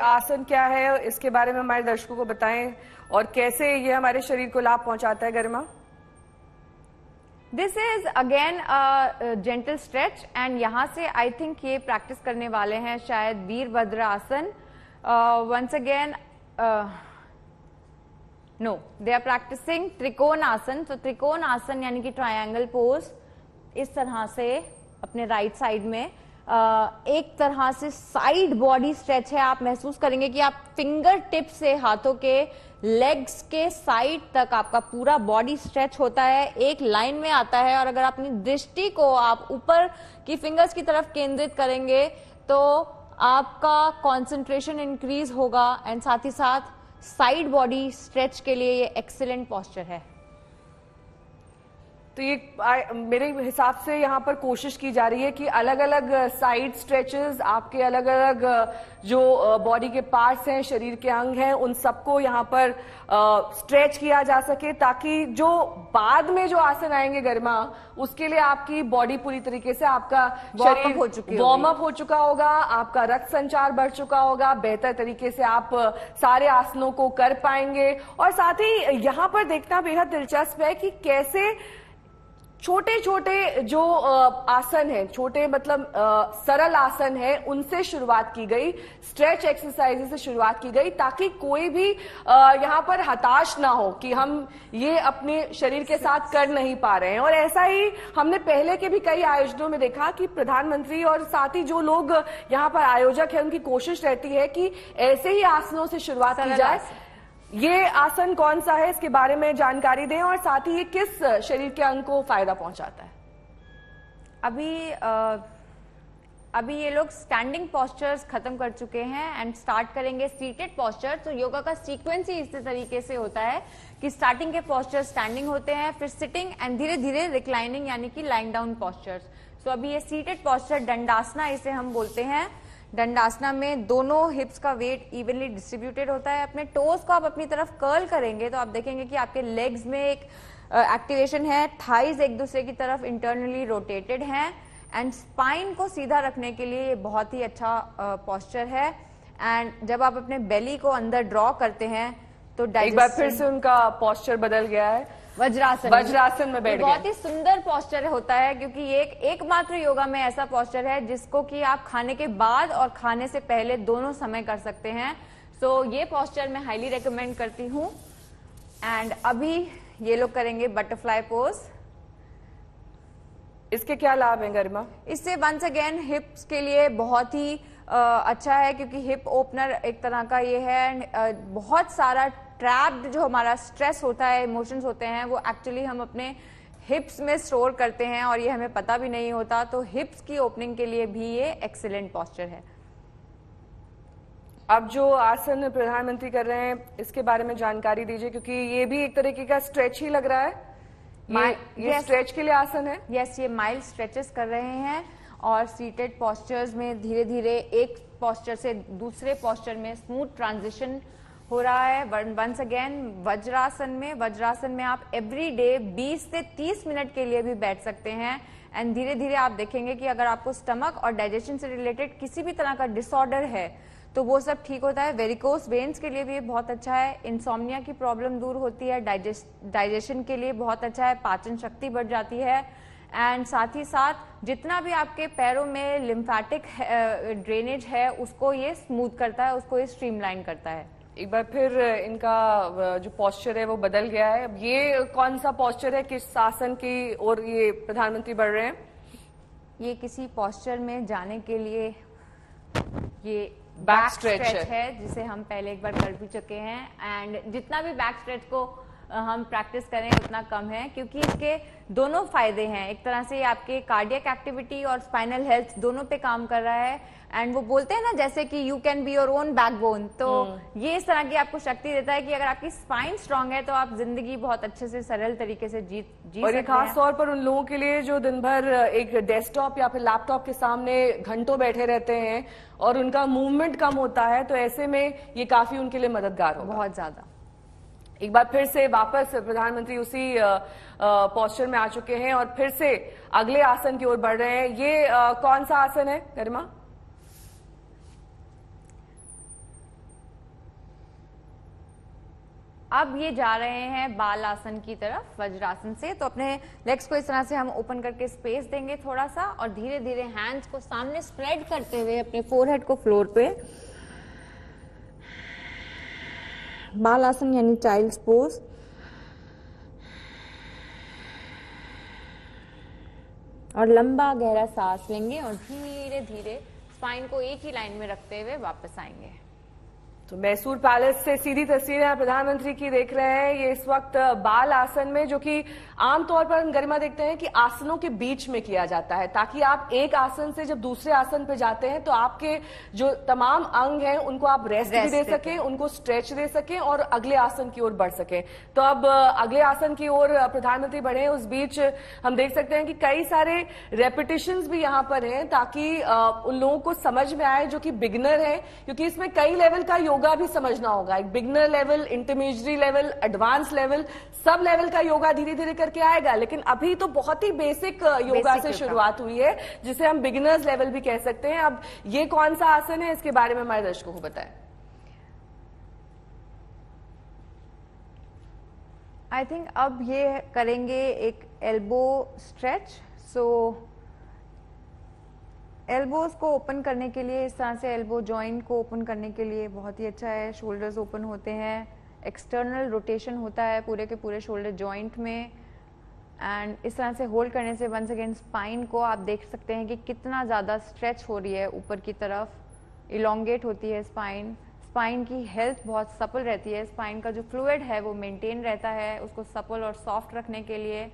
आसन क्या है, इसके बारे में हमारे दर्शकों को बताएं और कैसे ये हमारे शरीर को लाभ पहुंचाता है। Garima, this is again gentle stretch and यहाँ से आई थिंक ये प्रैक्टिस करने वाले हैं शायद Virabhadra asana. Once again no, they are practising Trikona asana. तो त्रिकोण आसन यानी कि ट्रायंगल पोज, इस तरह से अपने राइट साइड में एक तरह से साइड बॉडी स्ट्रेच है। आप महसूस करेंगे कि आप फिंगर टिप से हाथों के लेग्स के साइड तक आपका पूरा बॉडी स्ट्रेच होता है, एक लाइन में आता है। और अगर अपनी दृष्टि को आप ऊपर की फिंगर्स की तरफ केंद्रित करेंगे तो आपका कंसंट्रेशन इंक्रीज होगा एंड साथ ही साथ साइड बॉडी स्ट्रेच के लिए ये एक्सीलेंट पोस्चर है। तो ये मेरे हिसाब से यहाँ पर कोशिश की जा रही है कि अलग अलग साइड स्ट्रेचेस, आपके अलग अलग जो बॉडी के पार्ट्स हैं, शरीर के अंग हैं, उन सबको यहाँ पर स्ट्रेच किया जा सके, ताकि जो बाद में जो आसन आएंगे गरिमा, उसके लिए आपकी बॉडी पूरी तरीके से, आपका शरीर वार्म अप हो चुका होगा, आपका रक्त संचार बढ़ चुका होगा, बेहतर तरीके से आप सारे आसनों को कर पाएंगे। और साथ ही यहाँ पर देखना बेहद दिलचस्प है कि कैसे छोटे छोटे जो आसन है, छोटे मतलब सरल आसन है, उनसे शुरुआत की गई, स्ट्रेच एक्सरसाइज से शुरुआत की गई, ताकि कोई भी यहाँ पर हताश ना हो कि हम ये अपने शरीर के साथ कर नहीं पा रहे हैं। और ऐसा ही हमने पहले के भी कई आयोजनों में देखा कि प्रधानमंत्री और साथ ही जो लोग यहाँ पर आयोजक है, उनकी कोशिश रहती है कि ऐसे ही आसनों से शुरुआत की जाए। ये आसन कौन सा है, इसके बारे में जानकारी दें और साथ ही ये किस शरीर के अंग को फायदा पहुंचाता है। अभी ये लोग स्टैंडिंग पोस्चर्स खत्म कर चुके हैं एंड स्टार्ट करेंगे सीटेड पोस्चर। तो योगा का सीक्वेंस ही इस तरीके से होता है कि स्टार्टिंग के पोस्चर स्टैंडिंग होते हैं, फिर सिटिंग एंड धीरे धीरे रिक्लाइनिंग यानी कि लाइंग डाउन पोस्चर्स। तो अभी ये सीटेड पोस्चर दंडासना इसे हम बोलते हैं। दंडासना में दोनों हिप्स का वेट इवनली डिस्ट्रीब्यूटेड होता है। अपने टोज को आप अपनी तरफ कर्ल करेंगे तो आप देखेंगे कि आपके लेग्स में एक एक्टिवेशन है, थाइज एक दूसरे की तरफ इंटरनली रोटेटेड हैं एंड स्पाइन को सीधा रखने के लिए ये बहुत ही अच्छा पोस्चर है। एंड जब आप अपने बेली को अंदर ड्रॉ करते हैं तो एक बार फिर से उनका पोस्चर बदल गया है, वज्रासन में बैठ गए। बहुत ही सुंदर पोस्चर होता है क्योंकि ये एकमात्र योगा में ऐसा पोस्चर है जिसको कि आप खाने के बाद और खाने से पहले दोनों समय कर सकते हैं। सो ये पोस्चर मैं हाईली रेकमेंड करती हूँ। एंड अभी ये लोग करेंगे बटरफ्लाई पोज। इसके क्या लाभ हैं गरिमा? इससे वंस अगेन हिप्स के लिए बहुत ही अच्छा है क्योंकि हिप ओपनर एक तरह का ये है। बहुत सारा ट्रैप्ड जो हमारा स्ट्रेस होता है, इमोशंस होते हैं, वो एक्चुअली हम अपने हिप्स में स्टोर करते हैं और ये हमें पता भी नहीं होता। तो हिप्स की ओपनिंग के लिए भी ये एक्सीलेंट पोस्चर है। अब जो आसन प्रधानमंत्री कर रहे हैं, इसके बारे में जानकारी दीजिए, क्योंकि ये भी एक तरीके का स्ट्रेच ही लग रहा है। ये स्ट्रेच के लिए आसन है। यस, ये माइल्ड स्ट्रेचेस कर रहे हैं और सीटेड पोस्चर्स में धीरे धीरे एक पोस्चर से दूसरे पोस्चर में स्मूथ ट्रांजिशन हो रहा है। वंस अगेन वज्रासन में आप एवरी डे 20 से 30 मिनट के लिए भी बैठ सकते हैं एंड धीरे धीरे आप देखेंगे कि अगर आपको स्टमक और डाइजेशन से रिलेटेड किसी भी तरह का डिसऑर्डर है तो वो सब ठीक होता है। वेरिकोस वेन्स के लिए भी ये बहुत अच्छा है। इंसोम्निया की प्रॉब्लम दूर होती है। डाइजेशन के लिए बहुत अच्छा है। पाचन शक्ति बढ़ जाती है एंड साथ ही साथ जितना भी आपके पैरों में लिम्फेटिक ड्रेनेज है उसको ये स्मूथ करता है, उसको ये स्ट्रीमलाइन करता है। एक बार फिर इनका जो पोस्चर है वो बदल गया है। अब ये कौन सा पोस्चर है, किस आसन की ओर ये प्रधानमंत्री बढ़ रहे हैं? ये किसी पोस्चर में जाने के लिए ये बैक स्ट्रेच है जिसे हम पहले एक बार कर भी चुके हैं एंड जितना भी बैक स्ट्रेच को हम प्रैक्टिस करें उतना कम है क्योंकि इसके दोनों फायदे हैं। एक तरह से आपके कार्डियक एक्टिविटी और स्पाइनल हेल्थ दोनों पे काम कर रहा है एंड वो बोलते हैं ना जैसे कि you can be your own backbone. तो ये इस तरह की आपको शक्ति देता है कि अगर आपकी स्पाइन स्ट्रांग है तो आप जिंदगी बहुत अच्छे से सरल तरीके से जी और ये खास तौर पर उन लोगों के लिए जो दिन भर एक डेस्कटॉप या फिर लैपटॉप के सामने घंटों बैठे रहते हैं और उनका मूवमेंट कम होता है, तो ऐसे में ये काफी उनके लिए मददगार होगा। बहुत ज्यादा। एक बार फिर से वापस प्रधानमंत्री उसी पोस्चर में आ चुके हैं और फिर से अगले आसन की ओर बढ़ रहे हैं। ये कौन सा आसन है गरिमा? अब ये जा रहे हैं बाल आसन की तरफ वज्रासन से। तो अपने लेग्स को इस तरह से हम ओपन करके स्पेस देंगे थोड़ा सा, और धीरे धीरे हैंड्स को सामने स्प्रेड करते हुए अपने फोरहेड को फ्लोर पे, बाल आसन यानी चाइल्ड्स पोज। और लंबा गहरा सांस लेंगे और धीरे धीरे स्पाइन को एक ही लाइन में रखते हुए वापस आएंगे। तो मैसूर पैलेस से सीधी तस्वीरें आप प्रधानमंत्री की देख रहे हैं। ये इस वक्त बाल आसन में, जो कि आमतौर पर हम गरिमा देखते हैं कि आसनों के बीच में किया जाता है, ताकि आप एक आसन से जब दूसरे आसन पे जाते हैं तो आपके जो तमाम अंग हैं उनको आप रेस्ट भी दे सकें, उनको स्ट्रेच दे सकें और अगले आसन की ओर बढ़ सकें। तो अब अगले आसन की ओर प्रधानमंत्री बढ़े। उस बीच हम देख सकते हैं कि कई सारे रेपिटेशंस भी यहाँ पर हैं, ताकि उन लोगों को समझ में आए जो कि बिगिनर है, क्योंकि इसमें कई लेवल का योगा भी समझना होगा। एक beginner level, intermediate level, advance level, sub level का योगा धीरे धीरे करके आएगा। लेकिन अभी तो बहुत ही बेसिक योगा से शुरुआत हुई है, जिसे हम बिगिनर्स लेवल भी कह सकते हैं। अब ये कौन सा आसन है, इसके बारे में हमारे दर्शकों को बताएं। आई थिंक अब ये करेंगे एक एल्बो स्ट्रेच। सो एल्बोज को ओपन करने के लिए, इस तरह से एल्बो जॉइंट को ओपन करने के लिए बहुत ही अच्छा है। शोल्डर्स ओपन होते हैं, एक्सटर्नल रोटेशन होता है पूरे के पूरे शोल्डर जॉइंट में, एंड इस तरह से होल्ड करने से वंस अगेन स्पाइन को आप देख सकते हैं कि कितना ज़्यादा स्ट्रेच हो रही है ऊपर की तरफ, इलोंगेट होती है स्पाइन। स्पाइन की हेल्थ बहुत सपल रहती है, स्पाइन का जो फ्लूइड है वो मेंटेन रहता है, उसको सपल और सॉफ्ट रखने के लिए।